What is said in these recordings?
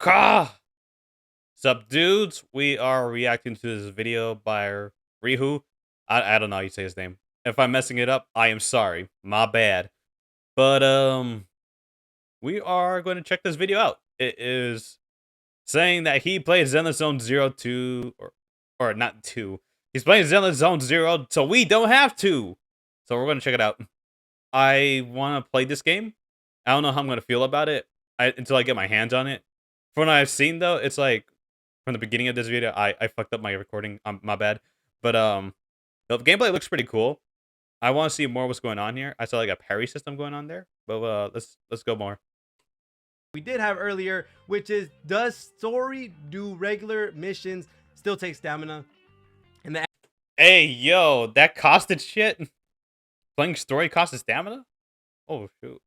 Ka! Sup, dudes? We are reacting to this video by REHOO. I don't know how you say his name. If I'm messing it up, I am sorry. My bad. But we are going to check this video out. It is saying that he played Zenlees Zone Zero 2, or not 2. He's playing Zenlees Zone Zero, so we don't have to. So we're going to check it out. I want to play this game. I don't know how I'm going to feel about it until I get my hands on it. From what I've seen, though, it's like from the beginning of this video, I fucked up my recording. My bad. But the gameplay looks pretty cool. I want to see more what's going on here. I saw like a parry system going on there. But let's go more. We did have earlier, which is, does story do regular missions still take stamina? And the Hey, yo, that costed shit. Playing story costed stamina? Oh shoot.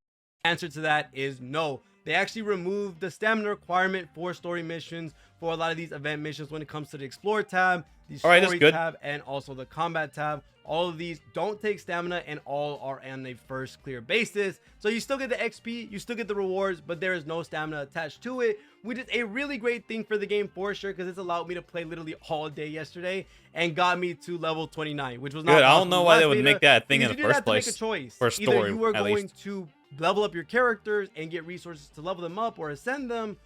answer to that is no. They actually removed the stamina requirement for story missions for a lot of these event missions when it comes to the explore tab, the story tab, and also the combat tab. All of these don't take stamina and all are on a first clear basis. So you still get the XP, you still get the rewards, but there is no stamina attached to it, which is a really great thing for the game for sure, because it's allowed me to play literally all day yesterday and got me to level 29, which was not good. I don't know why they would make that a thing in the first place. Make a choice. For story, either you are going to level up your characters and get resources to level them up or ascend them,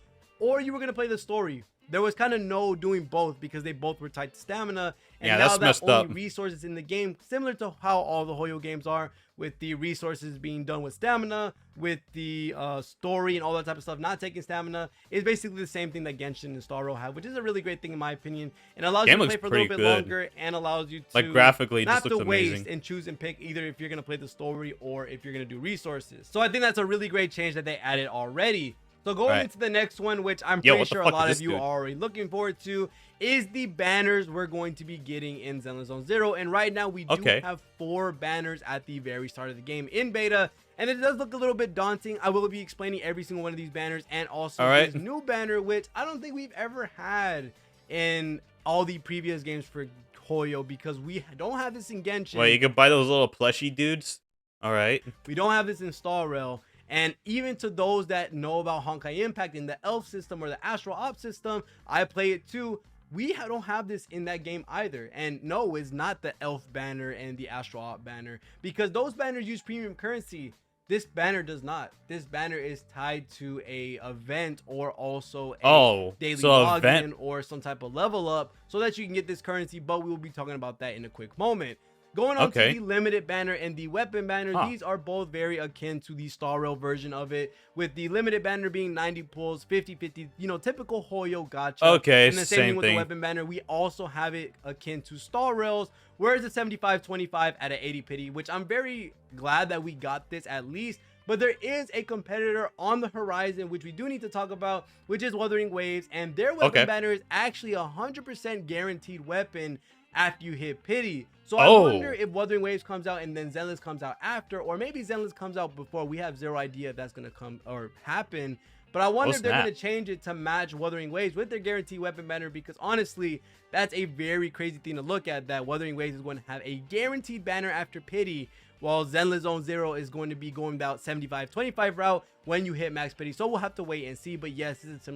or you were going to play the story. There was kind of no doing both because they both were tied to stamina, and yeah, now that's that messed only up. resources in the game, similar to how all the REHOO games are, with the resources being done with stamina, with the story and all that type of stuff not taking stamina, is basically the same thing that Genshin and Star Rail have, which is a really great thing in my opinion, and allows you to play for a little bit longer and allows you to like graphically not just looks to waste amazing and choose and pick either if you're going to play the story or if you're going to do resources. So I think that's a really great change that they added already. So going into the next one, which I'm pretty sure a lot of you are already looking forward to, is the banners we're going to be getting in Zenlees Zone Zero. And right now we do have 4 banners at the very start of the game in beta, and it does look a little bit daunting. I will be explaining every single one of these banners and also this new banner, which I don't think we've ever had in all the previous games for REHOO, because we don't have this in Genshin. Wait, you can buy those little plushie dudes? All right. We don't have this in Star Rail. And even to those that know about Honkai Impact in the Elf system or the Astral Op system, I play it too. We don't have this in that game either. And no, it's not the Elf banner and the Astral Op banner, because those banners use premium currency. This banner does not. This banner is tied to a event or also a daily login or some type of level up so that you can get this currency, but we will be talking about that in a quick moment. Going on to the limited banner and the weapon banner, these are both very akin to the Star Rail version of it, with the limited banner being 90 pulls, 50-50, you know, typical REHOO gacha. Okay, and the same thing with the weapon banner. We also have it akin to Star Rails, whereas it's 75-25 at an 80 pity, which I'm very glad that we got this at least. But there is a competitor on the horizon, which we do need to talk about, which is Wuthering Waves, and their weapon banner is actually a 100% guaranteed weapon after you hit pity. So I wonder if Wuthering Waves comes out and then Zenless comes out after, or maybe Zenless comes out before. We have zero idea if that's going to come or happen, but I wonder if they're going to change it to match Wuthering Waves with their guaranteed weapon banner, because honestly, that's a very crazy thing to look at, that Wuthering Waves is going to have a guaranteed banner after pity, while Zenlees Zone Zero is going to be going about 75-25 route when you hit max pity. So we'll have to wait and see, but yes, this is some.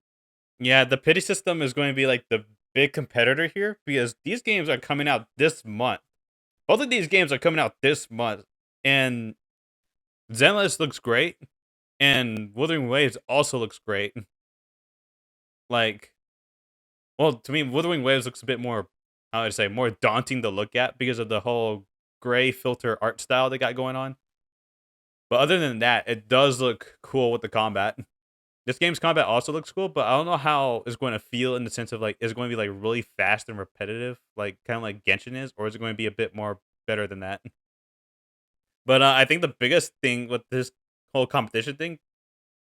Yeah, the pity system is going to be like the big competitor here, because these games are coming out this month. Both of these games are coming out this month, and Zenless looks great, and Wuthering Waves also looks great. Like, well, to me, Wuthering Waves looks a bit more, how would I say, more daunting to look at because of the whole gray filter art style they got going on. But other than that, it does look cool with the combat. This game's combat also looks cool, but I don't know how it's going to feel in the sense of, like, is it going to be, like, really fast and repetitive, like, kind of like Genshin is, or is it going to be a bit more better than that? But I think the biggest thing with this whole competition thing,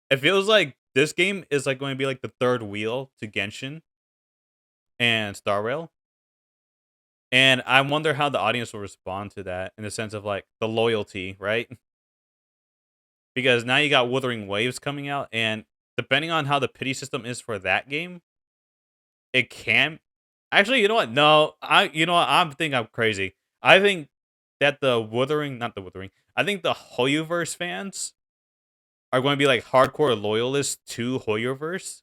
it feels like this game is, like, going to be, like, the third wheel to Genshin and Star Rail. And I wonder how the audience will respond to that in the sense of, like, the loyalty, right? Because now you got Wuthering Waves coming out, and depending on how the pity system is for that game, it can actually, you know what? No, you know what? I'm thinking I'm crazy. I think that I think the REHOOverse fans are going to be like hardcore loyalists to REHOOverse,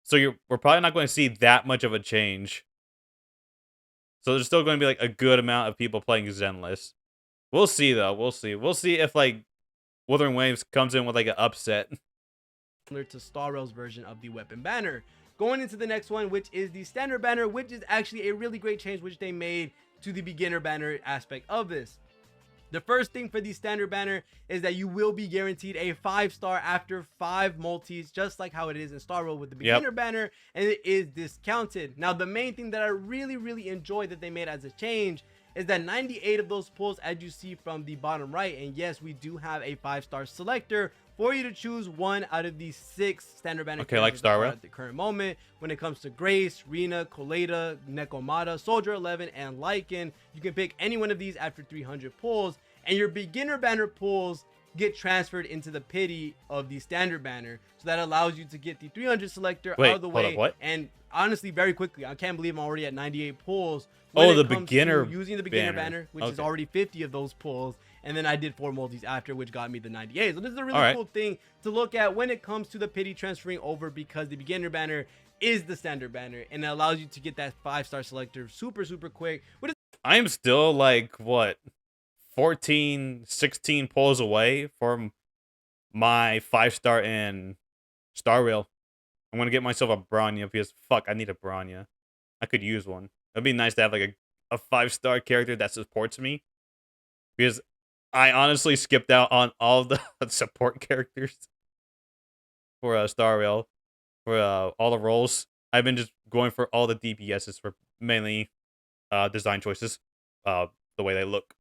So we're probably not going to see that much of a change. So there's still going to be like a good amount of people playing Zenless. We'll see though. We'll see. We'll see if like Wuthering Waves comes in with like an upset. Similar to Star Rail's version of the weapon banner. Going into the next one, which is the standard banner, which is actually a really great change which they made to the beginner banner aspect of this. The first thing for the standard banner is that you will be guaranteed a 5-star after 5 multis, just like how it is in Star Rail with the beginner banner, and it is discounted. Now, the main thing that I really enjoy that they made as a change is that 98 of those pulls, as you see from the bottom right, and yes, we do have a 5-star selector for you to choose one out of these 6 standard banner like Star Rail at the current moment. When it comes to Grace, Rena, Coleta, Nekomata, Soldier 11, and Lycan, you can pick any one of these after 300 pulls, and your beginner banner pulls get transferred into the pity of the standard banner, so that allows you to get the 300 selector out of the way. And honestly, very quickly, I can't believe I'm already at 98 pulls. Oh, the beginner using the beginner banner, which is already 50 of those pulls, and then I did 4 multis after, which got me the 98. So this is a really cool thing to look at when it comes to the pity transferring over, because the beginner banner is the standard banner, and it allows you to get that 5-star selector super quick. I am still like what, 14, 16 pulls away from my 5-star in Star Rail. I'm gonna get myself a Bronya because fuck, I need a Bronya. I could use one. It'd be nice to have like a 5-star character that supports me, because I honestly skipped out on all the support characters for Star Rail, for all the roles. I've been just going for all the DPSs for mainly design choices, the way they look.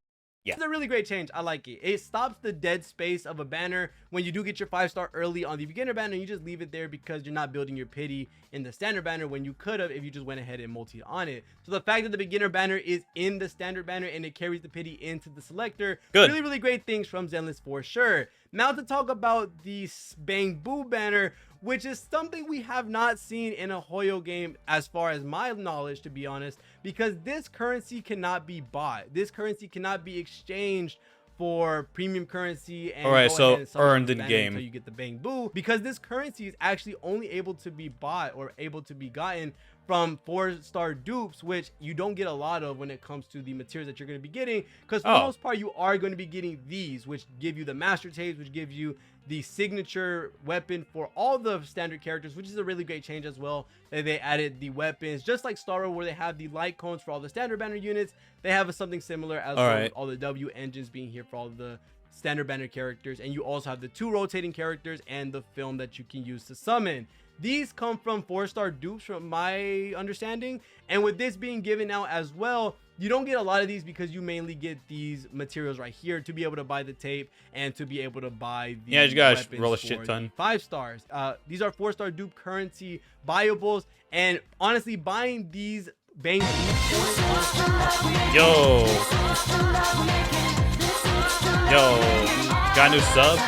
Yeah. It's a really great change. I like it. It stops the dead space of a banner when you do get your 5-star early on the beginner banner. You just leave it there because you're not building your pity in the standard banner when you could have if you just went ahead and multi on it. So the fact that the beginner banner is in the standard banner and it carries the pity into the selector, really great things from Zenless for sure. Now to talk about the Bang Boo banner, which is something we have not seen in a REHOO game as far as my knowledge, to be honest, because this currency cannot be bought. This currency cannot be exchanged for premium currency and so earned in game until you get the Bang Boo, because this currency is actually only able to be bought or able to be gotten from 4-star dupes, which you don't get a lot of when it comes to the materials that you're going to be getting, because for the most part you are going to be getting these, which give you the master tapes, which gives you the signature weapon for all the standard characters, which is a really great change as well. They added the weapons, just like Star Rail, where they have the light cones for all the standard banner units. They have something similar as well, with all the W engines being here for all the standard banner characters, and you also have the 2 rotating characters and the film that you can use to summon. These come from 4-star dupes from my understanding, and with this being given out as well, you don't get a lot of these because you mainly get these materials right here to be able to buy the tape and to be able to buy the you gotta roll a shit ton. 5 stars. These are 4-star dupe currency buyables, and honestly, buying these Bang Yo, got a new sub?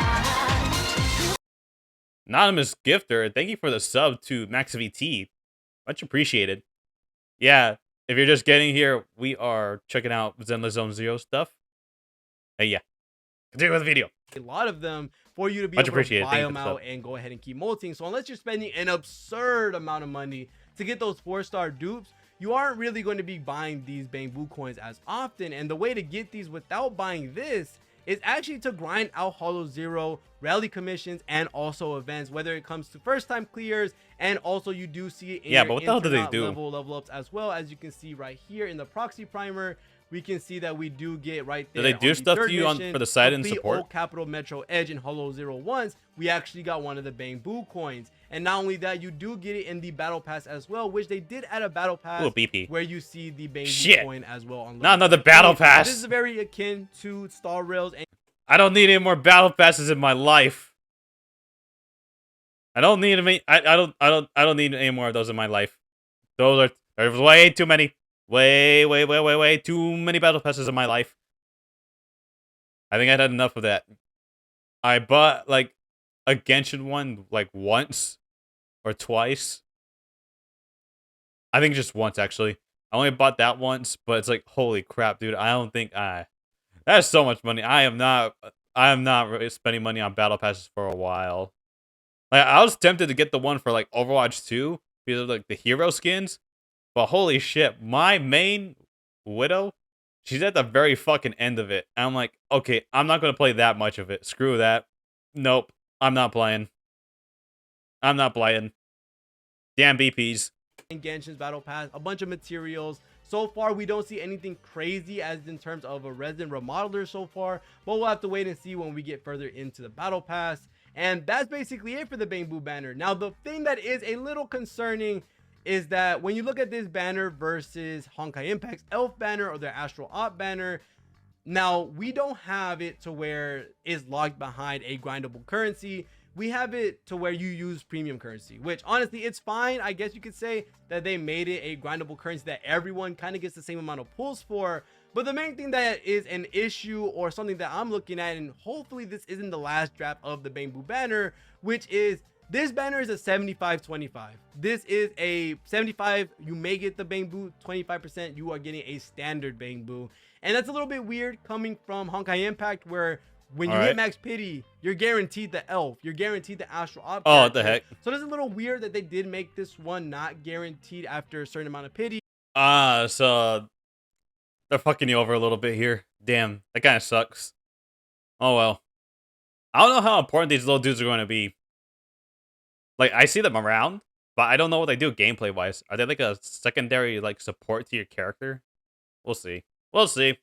Anonymous Gifter, thank you for the sub to Max VT. Much appreciated. Yeah, if you're just getting here, we are checking out Zenlees Zone Zero stuff. Hey, yeah. Continue with the video. A lot of them for you to be able to buy them out and go ahead and keep multing. So unless you're spending an absurd amount of money to get those 4-star dupes, you aren't really going to be buying these Bang Boo coins as often. And the way to get these without buying this is actually to grind out Hollow Zero, rally commissions, and also events, whether it comes to first time clears, and also you do see it in but what the hell do they do? Level ups as well. As you can see right here in the proxy primer, we can see that we do get right there. Do they do stuff to you for the side and support? Old Capital Metro Edge and Hollow Zero once, we actually got one of the Bang Boo coins. And not only that, you do get it in the battle pass as well, which they did add a battle pass where you see the Bang Boo coin as well. Not another battle pass. This is very akin to Star Rails. And I don't need any more battle passes in my life. I don't need any. I don't need any more of those in my life. There's way too many. Way too many battle passes in my life. I think I had enough of that. I bought like a Genshin one like once or twice. I think just once actually. I only bought that once, but it's like holy crap, dude. I don't think that's so much money. I am not really spending money on battle passes for a while. Like I was tempted to get the one for like Overwatch 2, because of like the hero skins. But holy shit, my main Widow, she's at the very fucking end of it. And I'm like, okay, I'm not gonna play that much of it. Screw that. Nope, I'm not playing. I'm not playing. Damn BPs. In Genshin's battle pass, a bunch of materials. So far, we don't see anything crazy as in terms of a resin remodeler so far, but we'll have to wait and see when we get further into the battle pass. And that's basically it for the Bangbu banner. Now, the thing that is a little concerning is that when you look at this banner versus Honkai Impact's Elf banner or their Astral Op banner, now we don't have it to where it's locked behind a grindable currency. We have it to where you use premium currency, which honestly, it's fine. I guess you could say that they made it a grindable currency that everyone kind of gets the same amount of pulls for. But the main thing that is an issue or something that I'm looking at, and hopefully this isn't the last draft of the Bangbu banner, which is this banner is a 75-25. This is a 75. You may get the Bangbu 25%. You are getting a standard Bangbu. And that's a little bit weird coming from Honkai Impact, where when you hit max pity, you're guaranteed the elf, you're guaranteed the astral op. Oh, what the heck? So it's a little weird that they did make this one not guaranteed after a certain amount of pity. So they're fucking you over a little bit here. Damn, that kind of sucks. Oh well. I don't know how important these little dudes are going to be. Like, I see them around, but I don't know what they do gameplay wise. Are they like a secondary like support to your character? We'll see. We'll see.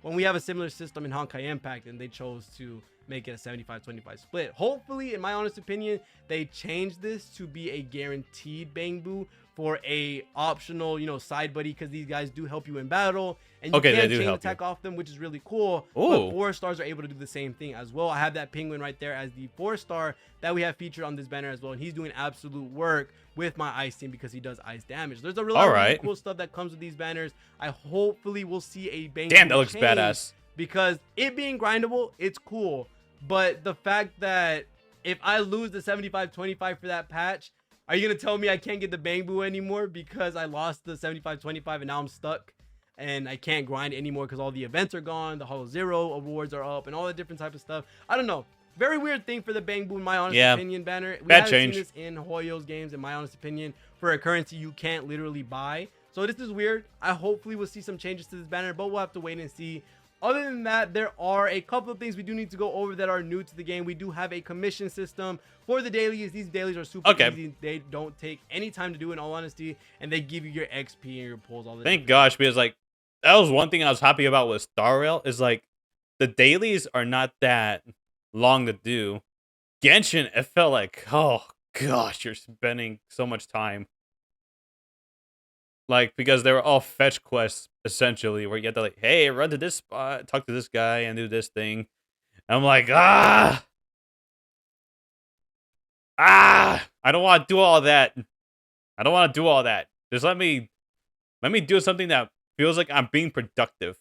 When we have a similar system in Honkai Impact and they chose to make it a 75-25 split. Hopefully, in my honest opinion, they change this to be a guaranteed Bangbu for a optional, you know, side buddy, because these guys do help you in battle, and you can chain attack off them, which is really cool. But 4 stars are able to do the same thing as well. I have that penguin right there as the 4-star that we have featured on this banner as well, and he's doing absolute work with my ice team because he does ice damage. There's a lot of really cool stuff that comes with these banners. I hopefully will see a Bangbu. Damn, that looks badass. Because it being grindable, it's cool. But the fact that if I lose the 75-25 for that patch, are you going to tell me I can't get the Bangbu anymore because I lost the 75-25 and now I'm stuck and I can't grind anymore because all the events are gone, the Hollow Zero awards are up, and all the different type of stuff? I don't know. Very weird thing for the Bangbu, in my honest opinion, banner. We haven't seen this in Hoyo's games, in my honest opinion, for a currency you can't literally buy. So this is weird. I hopefully will see some changes to this banner, but we'll have to wait and see. Other than that, there are a couple of things we do need to go over that are new to the game. We do have a commission system for the dailies. These dailies are super easy. They don't take any time to do, in all honesty, and they give you your XP and your pulls all the time. Thank gosh, because like that was one thing I was happy about with Star Rail is like the dailies are not that long to do. Genshin, it felt like, oh gosh, you're spending so much time. Like, because they were all fetch quests, essentially, where you have to, like, hey, run to this spot, talk to this guy, and do this thing. And I'm like, I don't want to do all that. I don't want to do all that. Just let me do something that feels like I'm being productive,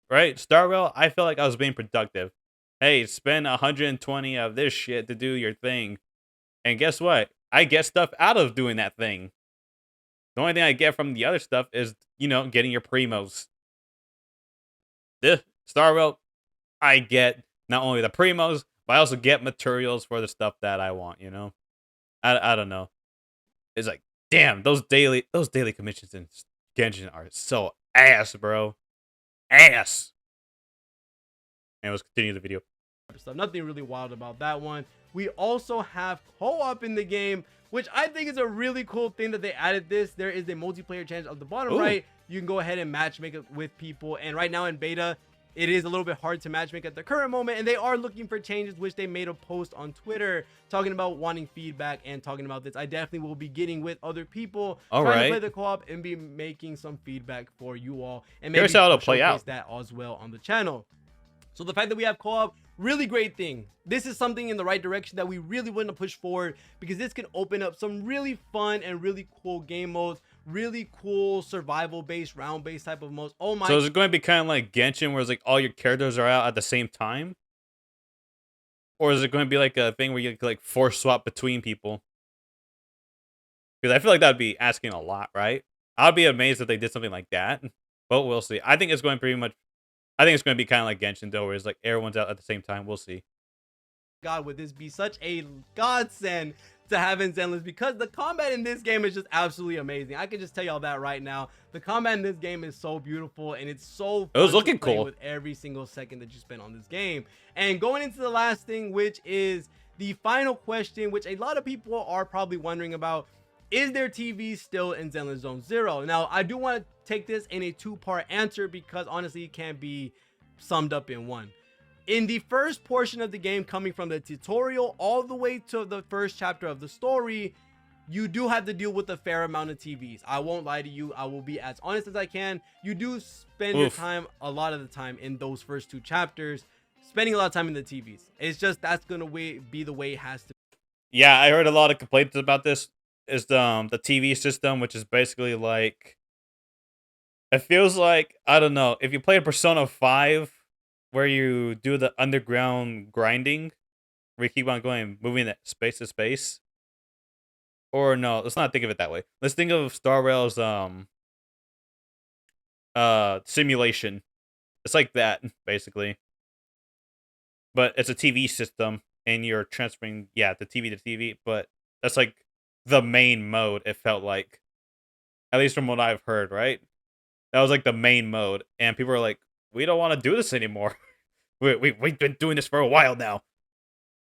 right? Star Rail, I felt like I was being productive. Hey, spend 120 of this shit to do your thing. And guess what? I get stuff out of doing that thing. The only thing I get from the other stuff is, you know, getting your primos. This Star Rail, I get not only the primos, but I also get materials for the stuff that I want, you know? I don't know. It's like, damn, those daily commissions in Genshin are so ass, bro. Ass. And let's continue the video. Nothing really wild about that one. We also have co-op in the game, which I think is a really cool thing that they added this. There is a multiplayer challenge on the bottom right. You can go ahead and matchmake it with people. And right now in beta, it is a little bit hard to matchmake at the current moment. And they are looking for changes, which they made a post on Twitter talking about wanting feedback and talking about this. I definitely will be getting with other people trying to play the co-op and be making some feedback for you all. And maybe showcase that as well on the channel. So the fact that we have co-op, really great thing. This is something in the right direction that we really want to push forward, because this can open up some really fun and really cool game modes, really cool survival based, round based type of modes. Oh my. So is it going to be kind of like Genshin where it's like all your characters are out at the same time? Or is it going to be like a thing where you can like force swap between people? Because I feel like that would be asking a lot, right? I'd be amazed if they did something like that. But we'll see. I think it's going to be kind of like Genshin though, where it's like everyone's out at the same time. We'll see. God, would this be such a godsend to have in Zenless, because the combat in this game is just absolutely amazing. I can just tell y'all that right now. The combat in this game is so beautiful, and it's so It was fun looking to play cool with every single second that you spend on this game. And going into the last thing, which is the final question, which a lot of people are probably wondering about: is there TV still in Zenlees Zone Zero? Now, I do want to take this in a two-part answer, because honestly, it can't be summed up in one. In the first portion of the game, coming from the tutorial all the way to the first chapter of the story, you do have to deal with a fair amount of TVs. I won't lie to you. I will be as honest as I can. You do spend your time, a lot of the time, in those first two chapters, spending a lot of time in the TVs. It's just, that's going to be the way it has to be. Yeah, I heard a lot of complaints about this. Is the TV system, which is basically like, it feels like, I don't know, if you play Persona 5, where you do the underground grinding, where you keep on going, moving that space to space. Or no, let's not think of it that way. Let's think of Star Rail's simulation. It's like that, basically. But it's a TV system, and you're transferring, yeah, the TV to TV, but that's like the main mode, it felt like. At least from what I've heard, right? That was like the main mode, and people are like, we don't want to do this anymore. We've been doing this for a while now.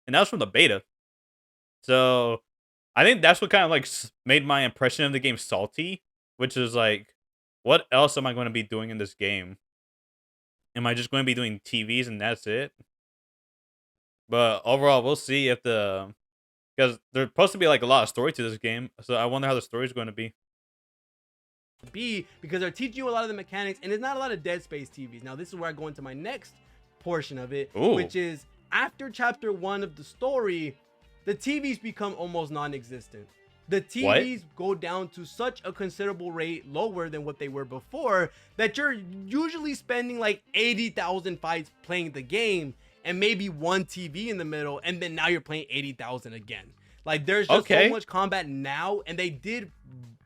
And that was from the beta. So, I think that's what kind of like made my impression of the game salty, which is like, what else am I going to be doing in this game? Am I just going to be doing TVs and that's it? But overall, we'll see if because there's supposed to be like a lot of story to this game, so I wonder how the story is going to be. Because they're teaching you a lot of the mechanics, and it's not a lot of Dead Space TVs. Now, this is where I go into my next portion of it, which is after chapter 1 of the story, the TVs become almost non-existent. The TVs go down to such a considerable rate, lower than what they were before, that you're usually spending like 80,000 fights playing the game, and maybe one TV in the middle, and then now you're playing 80,000 again. Like, there's just so much combat now, and they did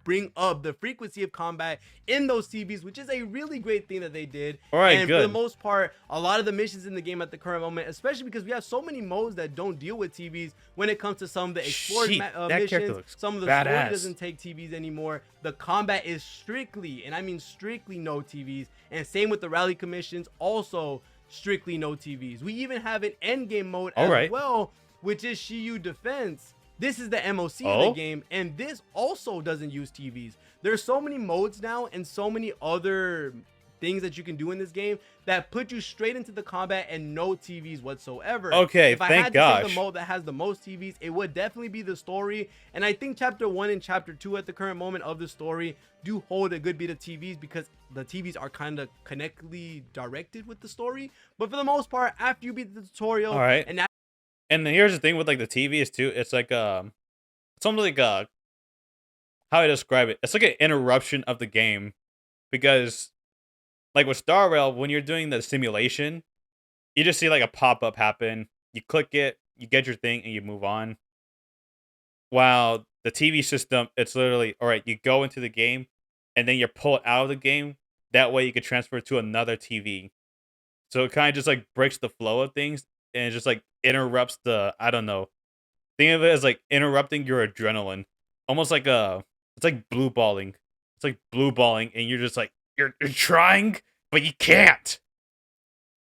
bring up the frequency of combat in those TVs, which is a really great thing that they did. And for the most part, a lot of the missions in the game at the current moment, especially because we have so many modes that don't deal with TVs when it comes to some of the explored missions, some of the story doesn't take TVs anymore. The combat is strictly, and I mean strictly, no TVs. And same with the rally commissions, also strictly no TVs. We even have an end game mode as well, which is Shiyu Defense. This is the MOC of the game, and this also doesn't use TVs. There's so many modes now and so many other things that you can do in this game that put you straight into the combat and no TVs whatsoever. Okay, if I had to say the mode that has the most TVs, it would definitely be the story. And I think chapter 1 and chapter 2 at the current moment of the story do hold a good bit of TVs, because the TVs are kind of connectedly directed with the story. But for the most part, after you beat the tutorial, and here's the thing with like the TVs too, it's like it's almost like how I describe it. It's like an interruption of the game, because like with Star Rail, when you're doing the simulation, you just see like a pop-up happen, you click it, you get your thing, and you move on. While the TV system, it's literally, all right, you go into the game, and then you're pulled out of the game. That way you can transfer to another TV. So it kind of just like breaks the flow of things, and it just like interrupts the, I don't know. Think of it as like interrupting your adrenaline. Almost like it's like blue balling. It's like blue balling, and you're just like, you're trying, but you can't.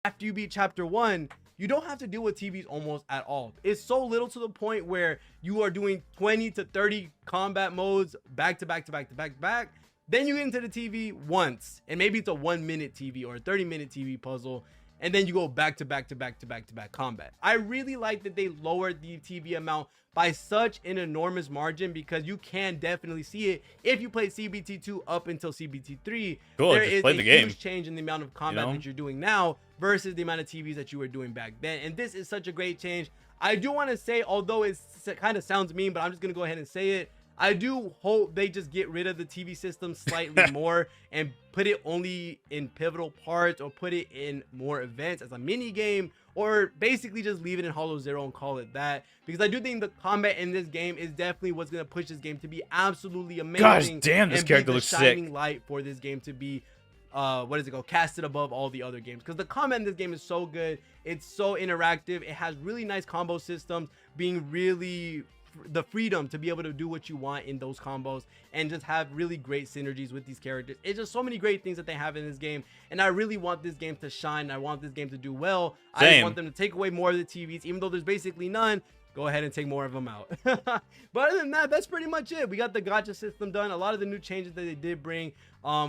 After you beat chapter 1, you don't have to deal with TVs almost at all. It's so little to the point where you are doing 20 to 30 combat modes back to back to back to back to back. Then you get into the TV once, and maybe it's a 1-minute TV or a 30-minute TV puzzle, and then you go back to back to back to back to back combat. I really like that they lowered the TV amount by such an enormous margin, because you can definitely see it if you played CBT2 up until CBT3. There is a huge change in the amount of combat that you're doing now versus the amount of TVs that you were doing back then. And this is such a great change. I do want to say, although it kind of sounds mean, but I'm just going to go ahead and say it, I do hope they just get rid of the TV system slightly more and put it only in pivotal parts, or put it in more events as a mini game, or basically just leave it in Hollow Zero and call it that, because I do think the combat in this game is definitely what's going to push this game to be absolutely amazing. Gosh damn, this character looks sick. Shining light for this game to be what is it called, casted above all the other games, because the combat in this game is so good. It's so interactive. It has really nice combo systems, being really the freedom to be able to do what you want in those combos and just have really great synergies with these characters. It's just so many great things that they have in this game, and I really want this game to shine. I want this game to do well. I just want them to take away more of the TVs, even though there's basically none. Go ahead and take more of them out. But other than that, that's pretty much it. We got the gacha system done. A lot of the new changes that they did bring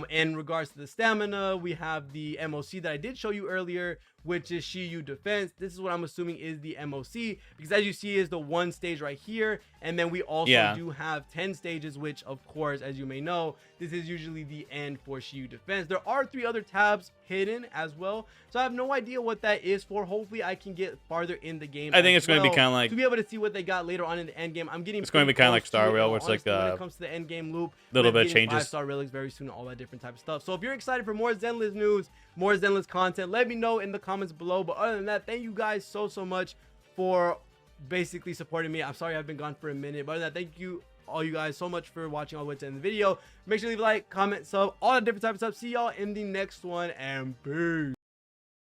in regards to the stamina. We have the MOC that I did show you earlier, which is Shiyu Defense. This is what I'm assuming is the MOC, because as you see is the one stage right here, and then we also do have 10 stages, which of course, as you may know, this is usually the end for Shiyu Defense. There are 3 other tabs hidden as well, so I have no idea what that is for. Hopefully I can get farther in the game. I think it's going to be kind of like, to be able to see what they got later on in the end game. I'm getting, it's going to be kind of like Star Rail, where it's like when it comes to the end game loop, little bit of changes, 5-star relics very soon, all that different type of stuff. So if you're excited for more Zenless news, more Zenless content, let me know in the comments below. But other than that, thank you guys so much for basically supporting me. I'm sorry I've been gone for a minute, but other than that, thank you all you guys so much for watching all the way to the end of the video. Make sure to leave a like, comment, sub, all the different types of stuff. See y'all in the next one, and peace.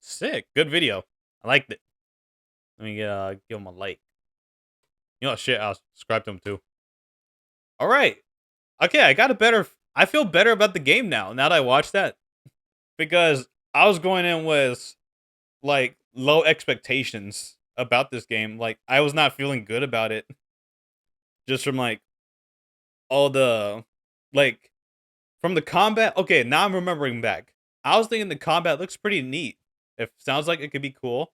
Sick, good video. I liked it. Let me give him a like. You know, shit, I'll subscribe to him too. All right. Okay, I feel better about the game now that I watched that, because I was going in with like low expectations about this game. Like, I was not feeling good about it, just from like all the, like, from the combat. Okay, now I'm remembering back. I was thinking the combat looks pretty neat. It sounds like it could be cool,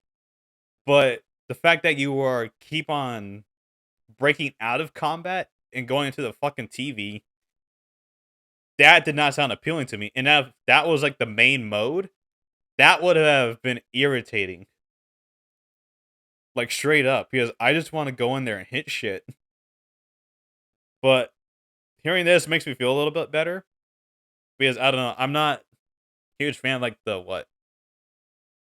but the fact that you keep on breaking out of combat and going into the fucking TV, that did not sound appealing to me. And if that was like the main mode, that would have been irritating. Like, straight up, because I just want to go in there and hit shit. But hearing this makes me feel a little bit better, because I don't know, I'm not a huge fan of like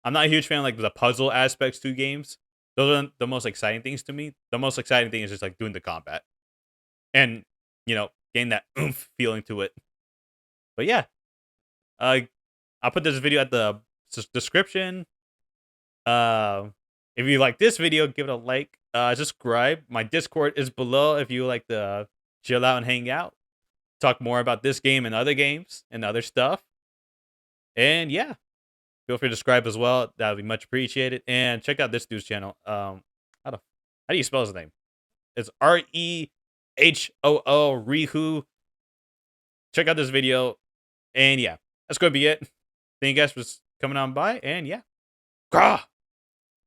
I'm not a huge fan of like the puzzle aspects to games. Those are the most exciting things to me. The most exciting thing is just like doing the combat and, you know, getting that oomph feeling to it. But yeah, I'll put this video at the description. If you like this video, give it a like. Subscribe. My Discord is below if you like to chill out and hang out, talk more about this game and other games and other stuff. And yeah, feel free to subscribe as well. That would be much appreciated. And check out this dude's channel. How do you spell his name? It's REHOO, REHOO. Check out this video. And yeah, that's going to be it. Thank you guys for coming on by. And yeah. Grah!